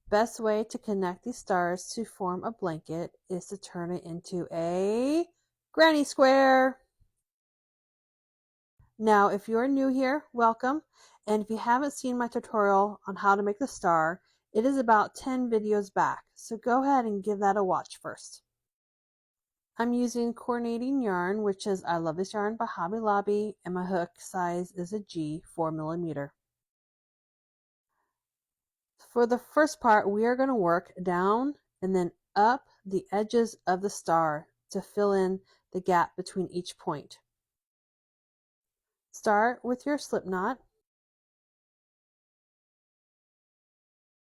Best way to connect these stars to form a blanket is to turn it into a granny square. Now, if you're new here, welcome. And if you haven't seen my tutorial on how to make the star, it is about 10 videos back. So go ahead and give that a watch first. I'm using coordinating yarn, which is I Love This Yarn by Hobby Lobby, and my hook size is a G 4mm. For the first part, we are going to work down and then up the edges of the star to fill in the gap between each point. Start with your slip knot,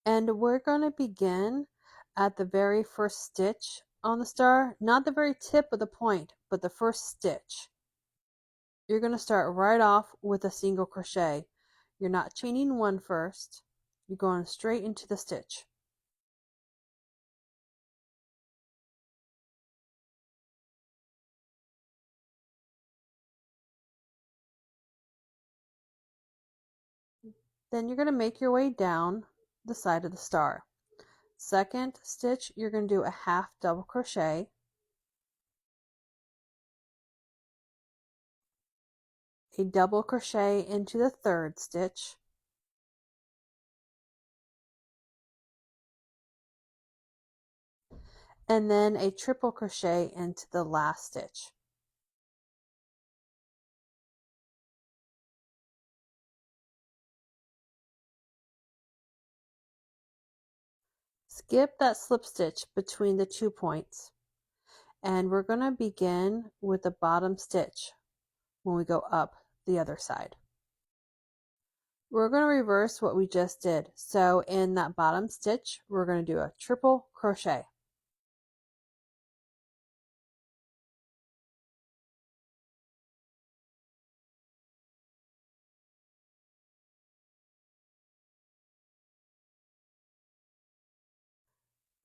and we're going to begin at the very first stitch on the star, not the very tip of the point, but the first stitch. You're going to start right off with a single crochet. You're not chaining one first, you're going straight into the stitch. Then you're going to make your way down the side of the star. Second stitch, you're going to do a half double crochet, a double crochet into the third stitch, and then a triple crochet into the last stitch. Skip that slip stitch between the 2 points, and we're going to begin with the bottom stitch when we go up the other side. We're going to reverse what we just did. So in that bottom stitch, we're going to do a triple crochet.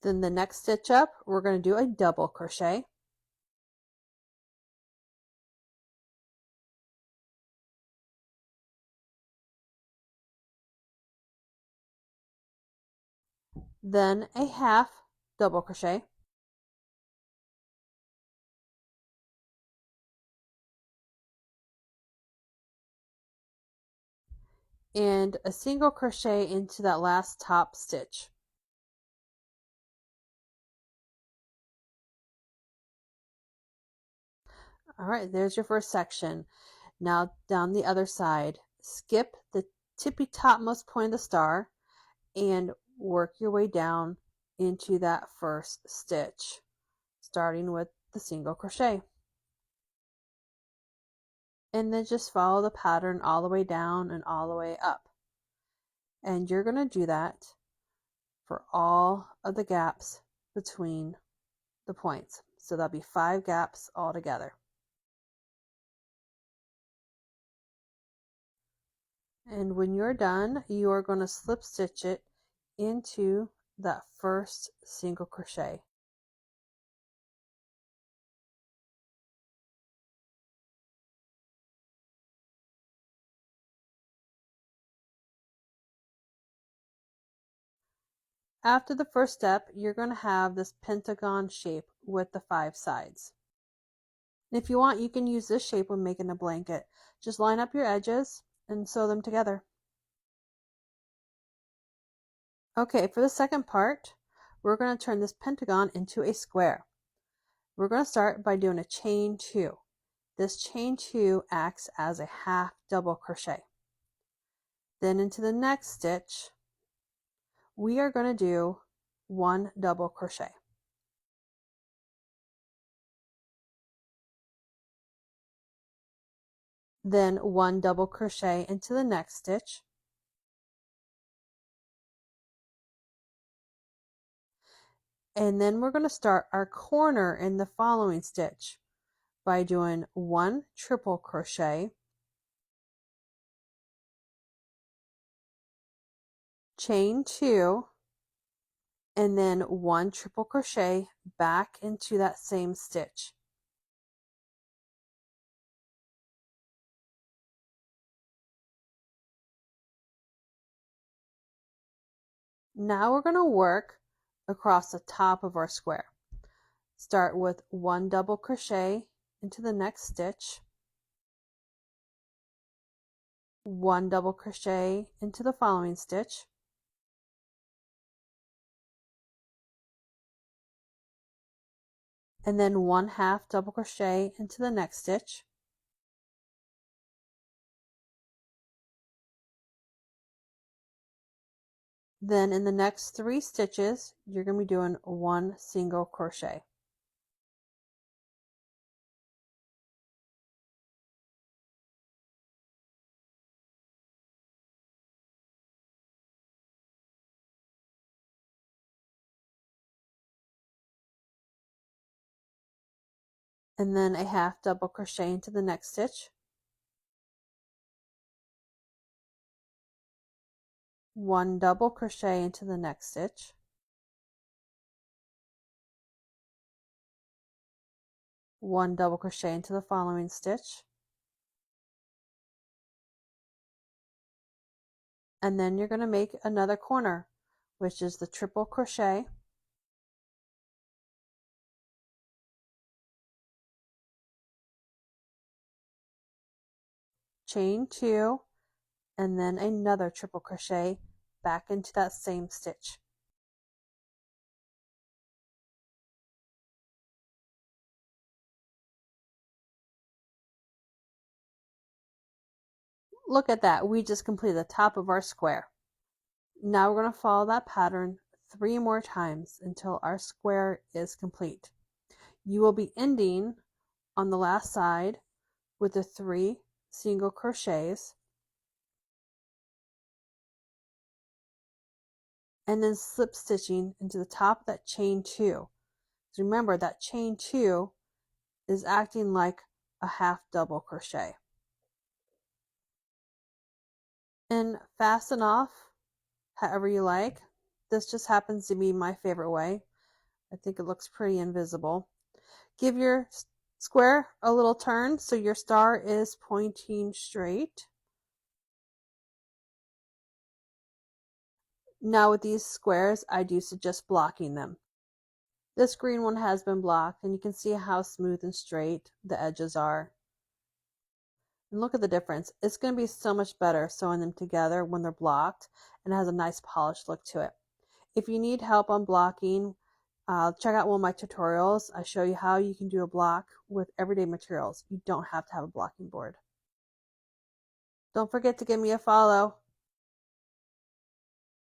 Then the next stitch up, we're going to do a double crochet. Then a half double crochet. And a single crochet into that last top stitch. All right, there's your first section. Now down the other side, skip the tippy topmost point of the star and work your way down into that first stitch, starting with the single crochet. And then just follow the pattern all the way down and all the way up. And you're going to do that for all of the gaps between the points. So there'll be 5 gaps altogether. And when you're done, you are going to slip stitch it into that first single crochet. After the first step, you're going to have this pentagon shape with the 5 sides. And if you want, you can use this shape when making a blanket. Just line up your edges and sew them together. Okay, for the second part, we're going to turn this pentagon into a square. We're going to start by doing a chain 2. This chain 2 acts as a half double crochet. Then into the next stitch, we are going to do 1 double crochet. Then 1 double crochet into the next stitch. And then we're going to start our corner in the following stitch by doing 1 triple crochet, chain 2, and then 1 triple crochet back into that same stitch. Now we're going to work across the top of our square. Start with 1 double crochet into the next stitch, 1 double crochet into the following stitch, and then 1/2 double crochet into the next stitch, then in the next 3 stitches you're going to be doing 1 single crochet. And then a 1/2 double crochet into the next stitch, 1 double crochet into the next stitch, one double crochet into the following stitch, and then you're going to make another corner, which is the triple crochet, chain 2, and then another triple crochet back into that same stitch. Look at that, we just completed the top of our square. Now we're going to follow that pattern 3 more times until our square is complete. You will be ending on the last side with the 3 single crochets, and then slip stitching into the top of that chain 2. So remember that chain 2 is acting like a 1/2 double crochet. And fasten off however you like. This just happens to be my favorite way. I think it looks pretty invisible. Give your square a little turn so your star is pointing straight. Now with these squares, I do suggest blocking them. This green one has been blocked, and you can see how smooth and straight the edges are. And look at the difference. It's going to be so much better sewing them together when they're blocked, and it has a nice polished look to it. If you need help on blocking, check out one of my tutorials. I show you how you can do a block with everyday materials. You don't have to have a blocking board. Don't forget to give me a follow.